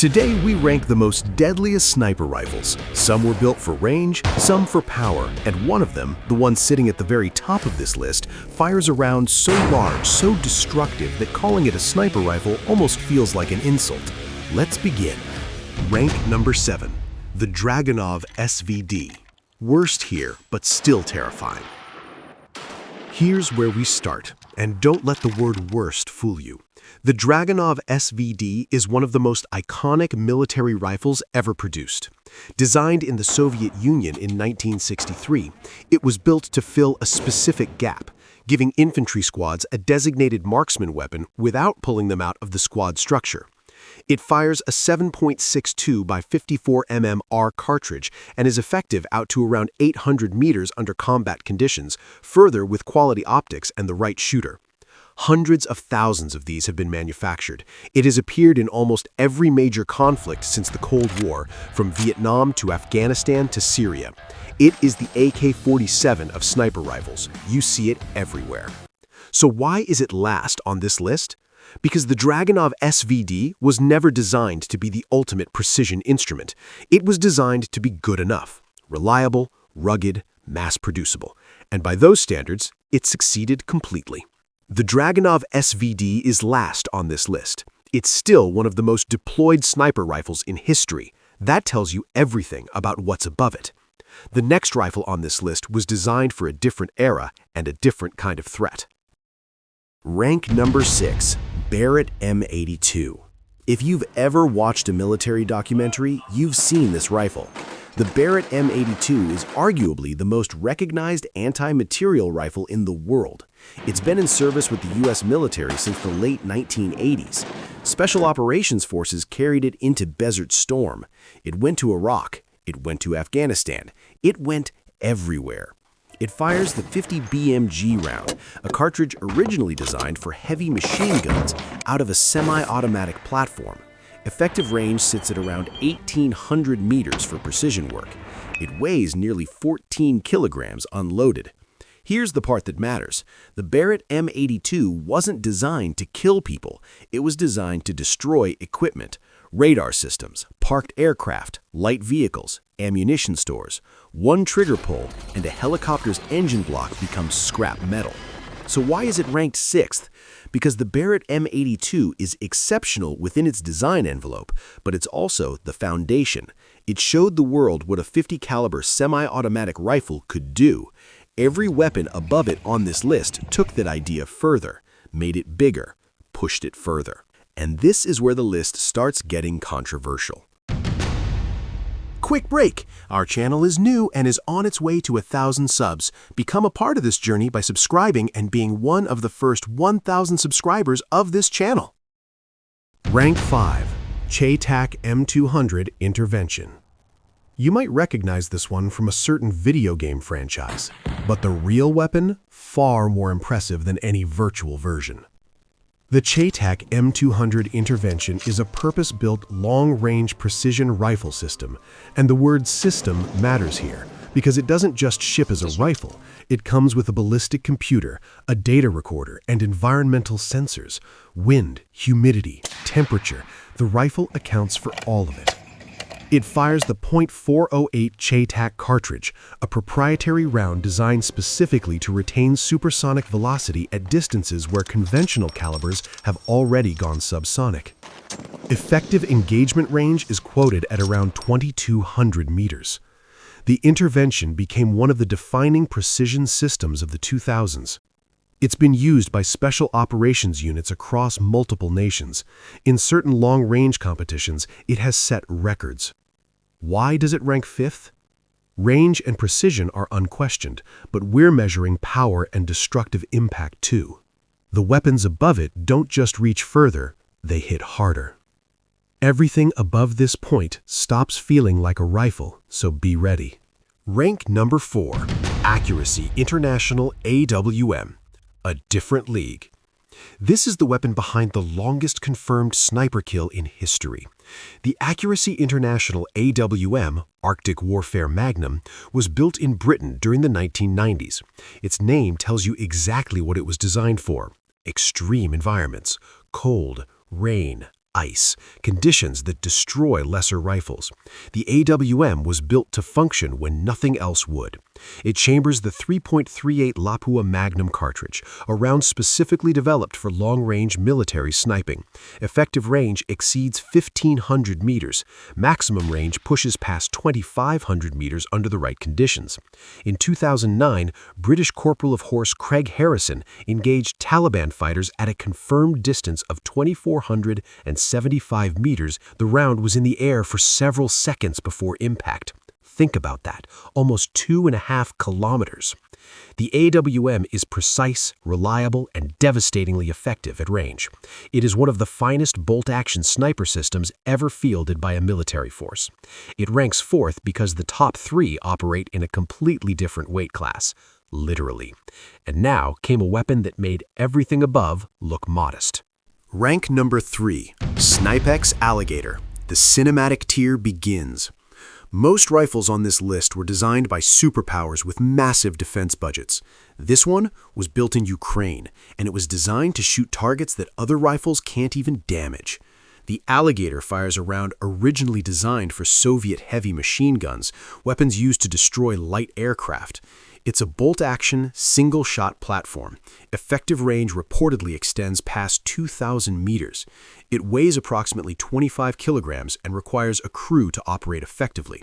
Today we rank the most deadliest sniper rifles. Some were built for range, some for power, and one of them, the one sitting at the very top of this list, fires a round so large, so destructive that calling it a sniper rifle almost feels like an insult. Let's begin. Rank number 7, the Dragunov SVD. Worst here, but still terrifying. Here's where we start, and don't let the word worst fool you. The Dragunov SVD is one of the most iconic military rifles ever produced. Designed in the Soviet Union in 1963, it was built to fill a specific gap, giving infantry squads a designated marksman weapon without pulling them out of the squad structure. It fires a 7.62 by 54 mm R cartridge and is effective out to around 800 meters under combat conditions, further with quality optics and the right shooter. Hundreds of thousands of these have been manufactured. It has appeared in almost every major conflict since the Cold War, from Vietnam to Afghanistan to Syria. It is the AK-47 of sniper rifles. You see it everywhere. So why is it last on this list? Because the Dragunov SVD was never designed to be the ultimate precision instrument. It was designed to be good enough, reliable, rugged, mass-producible. And by those standards, it succeeded completely. The Dragunov SVD is last on this list. It's still one of the most deployed sniper rifles in history. That tells you everything about what's above it. The next rifle on this list was designed for a different era and a different kind of threat. Rank number 6, Barrett M82. If you've ever watched a military documentary, you've seen this rifle. The Barrett M82 is arguably the most recognized anti-material rifle in the world. It's been in service with the U.S. military since the late 1980s. Special Operations Forces carried it into Desert Storm. It went to Iraq. It went to Afghanistan. It went everywhere. It fires the 50 BMG round, a cartridge originally designed for heavy machine guns out of a semi-automatic platform. Effective range sits at around 1,800 meters for precision work. It weighs nearly 14 kilograms unloaded. Here's the part that matters. The Barrett M82 wasn't designed to kill people. It was designed to destroy equipment, radar systems, parked aircraft, light vehicles, ammunition stores. One trigger pull, and a helicopter's engine block becomes scrap metal. So why is it ranked 6th? Because the Barrett M82 is exceptional within its design envelope, but it's also the foundation. It showed the world what a 50 caliber semi-automatic rifle could do. Every weapon above it on this list took that idea further, made it bigger, pushed it further. And this is where the list starts getting controversial. Quick break! Our channel is new and is on its way to 1,000 subs. Become a part of this journey by subscribing and being one of the first 1,000 subscribers of this channel. Rank 5, Cheekac M200 Intervention. You might recognize this one from a certain video game franchise, but the real weapon, far more impressive than any virtual version. The Cheekac M200 Intervention is a purpose-built long-range precision rifle system, and the word system matters here because it doesn't just ship as a rifle. It comes with a ballistic computer, a data recorder, and environmental sensors. Wind, humidity, temperature, the rifle accounts for all of it. It fires the .408 Cheekac cartridge, a proprietary round designed specifically to retain supersonic velocity at distances where conventional calibers have already gone subsonic. Effective engagement range is quoted at around 2,200 meters. The Intervention became one of the defining precision systems of the 2000s. It's been used by special operations units across multiple nations. In certain long-range competitions, it has set records. Why does it rank 5th? Range and precision are unquestioned, but we're measuring power and destructive impact too. The weapons above it don't just reach further, they hit harder. Everything above this point stops feeling like a rifle, so be ready. Rank number 4, Accuracy International AWM, a different league. This is the weapon behind the longest confirmed sniper kill in history. The Accuracy International AWM, Arctic Warfare Magnum, was built in Britain during the 1990s. Its name tells you exactly what it was designed for: extreme environments, cold, rain, ice, conditions that destroy lesser rifles. The AWM was built to function when nothing else would. It chambers the 3.38 Lapua Magnum cartridge, a round specifically developed for long-range military sniping. Effective range exceeds 1,500 meters. Maximum range pushes past 2,500 meters under the right conditions. In 2009, British Corporal of Horse Craig Harrison engaged Taliban fighters at a confirmed distance of 2,475 meters. The round was in the air for several seconds before impact. Think about that, almost 2.5 kilometers. The AWM is precise, reliable, and devastatingly effective at range. It is one of the finest bolt-action sniper systems ever fielded by a military force. It ranks fourth because the top three operate in a completely different weight class, literally. And now came a weapon that made everything above look modest. Rank number 3, Snipex Alligator. The cinematic tier begins. Most rifles on this list were designed by superpowers with massive defense budgets. This one was built in Ukraine, and it was designed to shoot targets that other rifles can't even damage. The Alligator fires a round originally designed for Soviet heavy machine guns, weapons used to destroy light aircraft. It's a bolt-action, single-shot platform. Effective range reportedly extends past 2,000 meters. It weighs approximately 25 kilograms and requires a crew to operate effectively.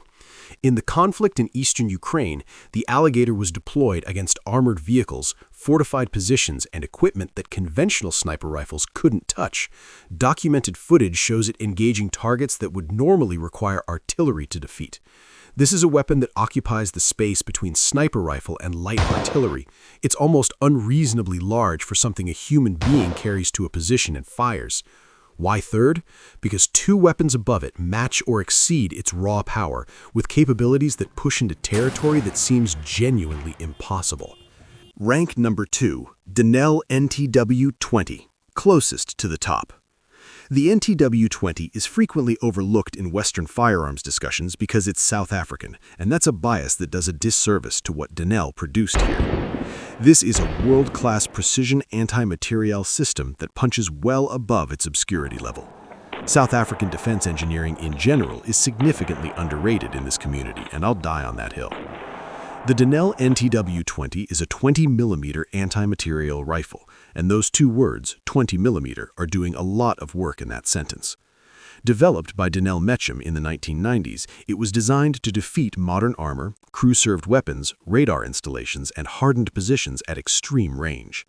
In the conflict in eastern Ukraine, the Alligator was deployed against armored vehicles, fortified positions, and equipment that conventional sniper rifles couldn't touch. Documented footage shows it engaging targets that would normally require artillery to defeat. This is a weapon that occupies the space between sniper rifle and light artillery. It's almost unreasonably large for something a human being carries to a position and fires. Why third? Because two weapons above it match or exceed its raw power, with capabilities that push into territory that seems genuinely impossible. Rank number 2, Denell NTW20, closest to the top. The NTW20 is frequently overlooked in Western firearms discussions because it's South African, and that's a bias that does a disservice to what Denell produced here. This is a world-class precision anti-materiel system that punches well above its obscurity level. South African defense engineering in general is significantly underrated in this community, and I'll die on that hill. The Denell NTW20 is a 20mm anti-materiel rifle, and those two words, 20mm, are doing a lot of work in that sentence. Developed by Denell in the 1990s, it was designed to defeat modern armor, crew-served weapons, radar installations, and hardened positions at extreme range.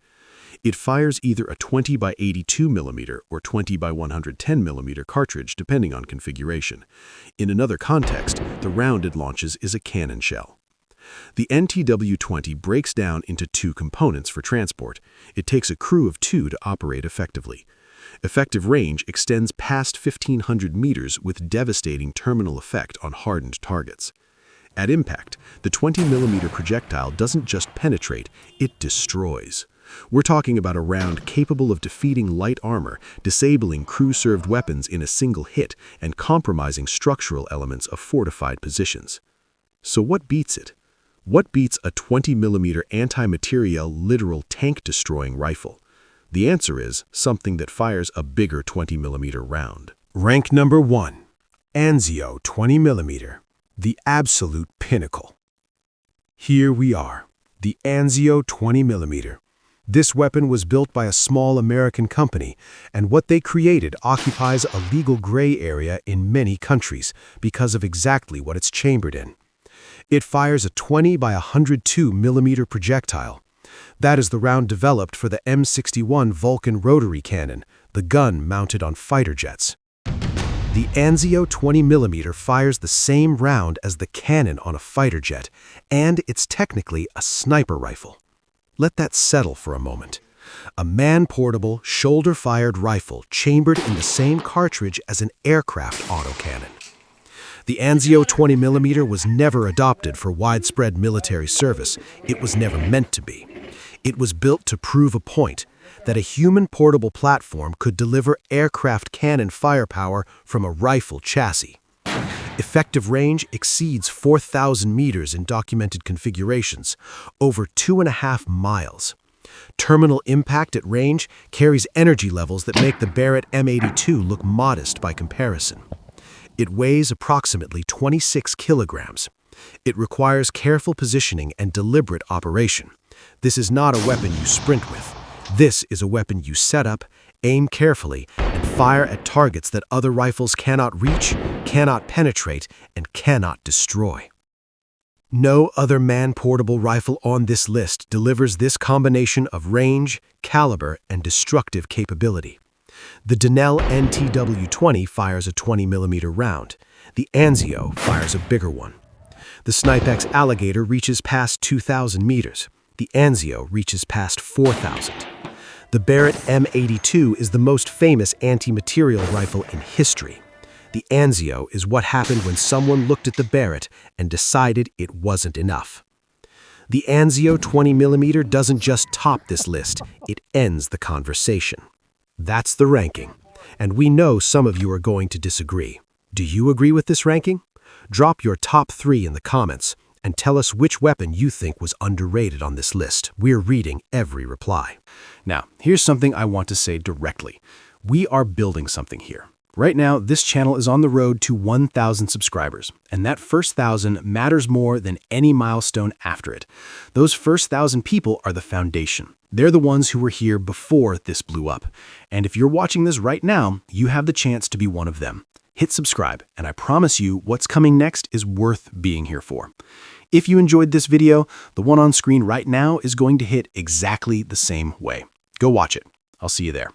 It fires either a 20 by 82mm or 20 by 110mm cartridge depending on configuration. In another context, the round it launches is a cannon shell. The NTW20 breaks down into two components for transport. It takes a crew of 2 to operate effectively. Effective range extends past 1,500 meters with devastating terminal effect on hardened targets. At impact, the 20mm projectile doesn't just penetrate, it destroys. We're talking about a round capable of defeating light armor, disabling crew-served weapons in a single hit, and compromising structural elements of fortified positions. So what beats it? What beats a 20mm anti-materiel literal tank-destroying rifle? The answer is something that fires a bigger 20mm round. Rank number 1, Anzio 20mm, the absolute pinnacle. Here we are, the Anzio 20mm. This weapon was built by a small American company, and what they created occupies a legal gray area in many countries because of exactly what it's chambered in. It fires a 20 by 102mm projectile. That is the round developed for the M61 Vulcan rotary cannon, the gun mounted on fighter jets. The Anzio 20mm fires the same round as the cannon on a fighter jet, and it's technically a sniper rifle. Let that settle for a moment. A man-portable, shoulder-fired rifle chambered in the same cartridge as an aircraft autocannon. The Anzio 20mm was never adopted for widespread military service. It was never meant to be. It was built to prove a point, that a human portable platform could deliver aircraft cannon firepower from a rifle chassis. Effective range exceeds 4,000 meters in documented configurations, over 2.5 miles. Terminal impact at range carries energy levels that make the Barrett M82 look modest by comparison. It weighs approximately 26 kilograms. It requires careful positioning and deliberate operation. This is not a weapon you sprint with. This is a weapon you set up, aim carefully, and fire at targets that other rifles cannot reach, cannot penetrate, and cannot destroy. No other man-portable rifle on this list delivers this combination of range, caliber, and destructive capability. The Denell NTW20 fires a 20mm round. The Anzio fires a bigger one. The Snipex Alligator reaches past 2,000 meters. The Anzio reaches past 4,000. The Barrett M82 is the most famous anti-material rifle in history. The Anzio is what happened when someone looked at the Barrett and decided it wasn't enough. The Anzio 20mm doesn't just top this list, it ends the conversation. That's the ranking, and we know some of you are going to disagree. Do you agree with this ranking? Drop your top 3 in the comments and tell us which weapon you think was underrated on this list. We're reading every reply. Now, here's something I want to say directly. We are building something here. Right now, this channel is on the road to 1,000 subscribers, and that first 1,000 matters more than any milestone after it. Those first 1,000 people are the foundation. They're the ones who were here before this blew up. And if you're watching this right now, you have the chance to be one of them. Hit subscribe, and I promise you what's coming next is worth being here for. If you enjoyed this video, the one on screen right now is going to hit exactly the same way. Go watch it. I'll see you there.